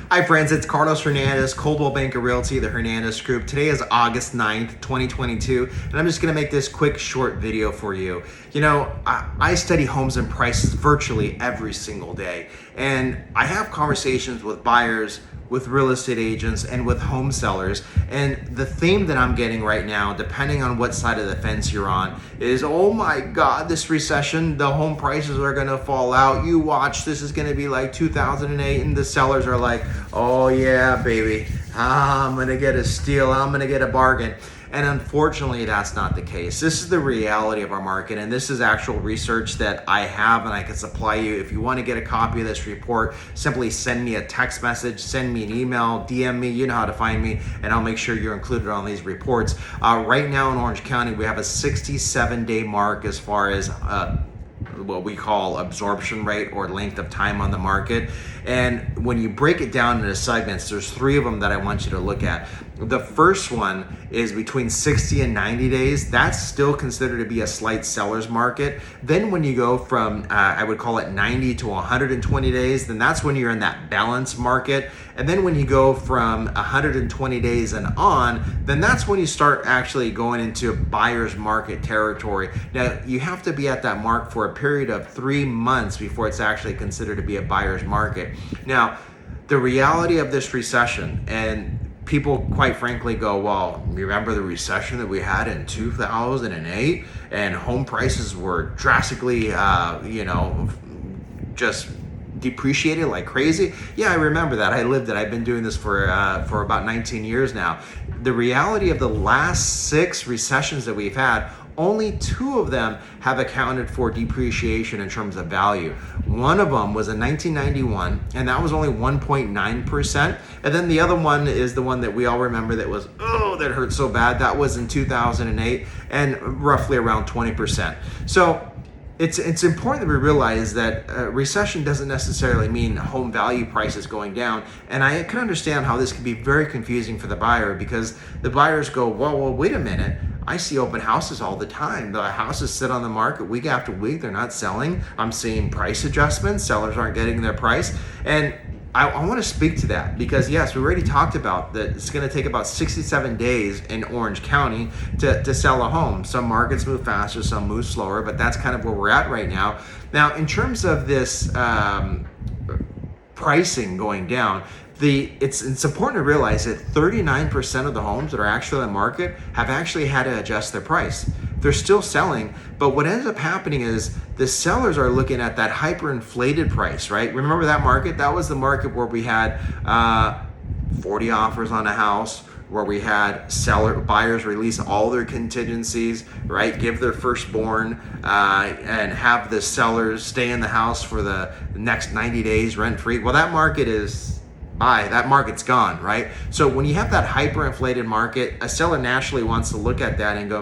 Hi friends, it's Carlos Hernandez, Coldwell Banker Realty, the Hernandez Group. Today is August 9th, 2022, and I'm just gonna make this quick short video for you. You know, I study homes and prices virtually every single day, and I have conversations with buyers, with real estate agents, and with home sellers. And the theme that I'm getting right now, depending on what side of the fence you're on, is, oh my God, this recession, the home prices are gonna fall out. You watch, this is gonna be like 2008. And the sellers are like, oh yeah, baby, I'm gonna get a steal, I'm gonna get a bargain. And unfortunately, that's not the case. This is the reality of our market, and this is actual research that I have and I can supply you. If you want to get a copy of this report, simply send me a text message, send me an email, DM me, you know how to find me, and I'll make sure you're included on these reports. Right now in Orange County, we have a 67-day mark as far as what we call absorption rate, or length of time on the market. And when you break it down into segments, there's 3 of them that I want you to look at. The first one is between 60 and 90 days. That's still considered to be a slight seller's market. Then when you go from, I would call it 90 to 120 days, then that's when you're in that balance market. And then when you go from 120 days and on, then that's when you start actually going into buyer's market territory. Now, you have to be at that mark for a period of 3 months before it's actually considered to be a buyer's market. Now, the reality of this recession, and people quite frankly go, well, remember the recession that we had in 2008 and home prices were drastically, just depreciated like crazy? Yeah, I remember that. I lived it. I've been doing this for about 19 years now. The reality of the last 6 recessions that we've had, only 2 of them have accounted for depreciation in terms of value. One of them was in 1991, and that was only 1.9%. And then the other one is the one that we all remember that was, that hurt so bad. That was in 2008, and roughly around 20%. So it's important that we realize that recession doesn't necessarily mean home value prices going down. And I can understand how this can be very confusing for the buyer, because the buyers go, well, wait a minute. I see open houses all the time. The houses sit on the market week after week. They're not selling. I'm seeing price adjustments. Sellers aren't getting their price. And I want to speak to that, because yes, we already talked about that it's going to take about 67 days in Orange County to sell a home. Some markets move faster, some move slower, but that's kind of where we're at right now. Now, in terms of this pricing going down, it's important to realize that 39% of the homes that are actually on the market have actually had to adjust their price. They're still selling, but what ends up happening is the sellers are looking at that hyperinflated price, right? Remember that market? That was the market where we had 40 offers on a house, where we had buyers release all their contingencies, right? Give their firstborn and have the sellers stay in the house for the next 90 days rent-free. Well, that market is that market's gone, right? So when you have that hyperinflated market, a seller naturally wants to look at that and go,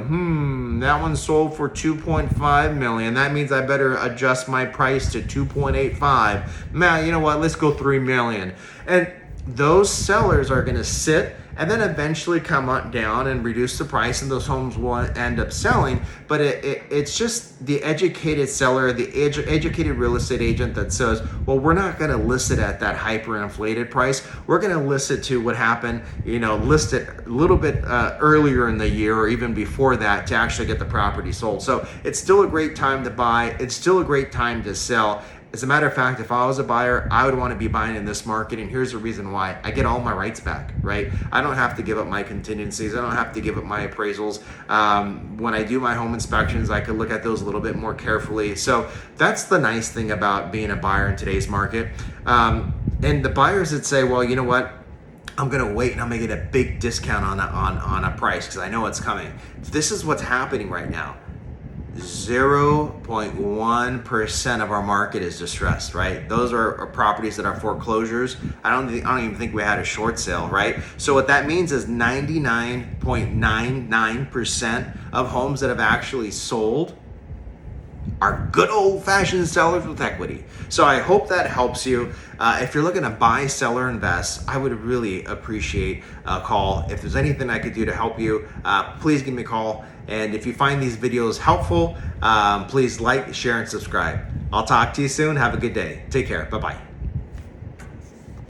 that one sold for 2.5 million. That means I better adjust my price to 2.85. Man, you know what? Let's go 3 million. And those sellers are going to sit and then eventually come on down and reduce the price, and those homes will end up selling. But it's just the educated seller, the educated real estate agent that says, well, we're not going to list it at that hyperinflated price. We're going to list it to what happened, list it a little bit earlier in the year or even before that to actually get the property sold. So it's still a great time to buy. It's still a great time to sell. As a matter of fact, if I was a buyer, I would want to be buying in this market, and here's the reason why. I get all my rights back, right? I don't have to give up my contingencies. I don't have to give up my appraisals. When I do my home inspections, I can look at those a little bit more carefully. So that's the nice thing about being a buyer in today's market. And the buyers that say, well, you know what? I'm gonna wait and I'm gonna get a big discount on a price because I know it's coming. This is what's happening right now. 0.1% of our market is distressed, right? Those are properties that are foreclosures. I don't even think we had a short sale, right? So what that means is 99.99% of homes that have actually sold are good old-fashioned sellers with equity. So I hope that helps you. If you're looking to buy, sell, or invest, I would really appreciate a call. If there's anything I could do to help you, please give me a call. And if you find these videos helpful, please like, share, and subscribe. I'll talk to you soon. Have a good day. Take care. Bye-bye.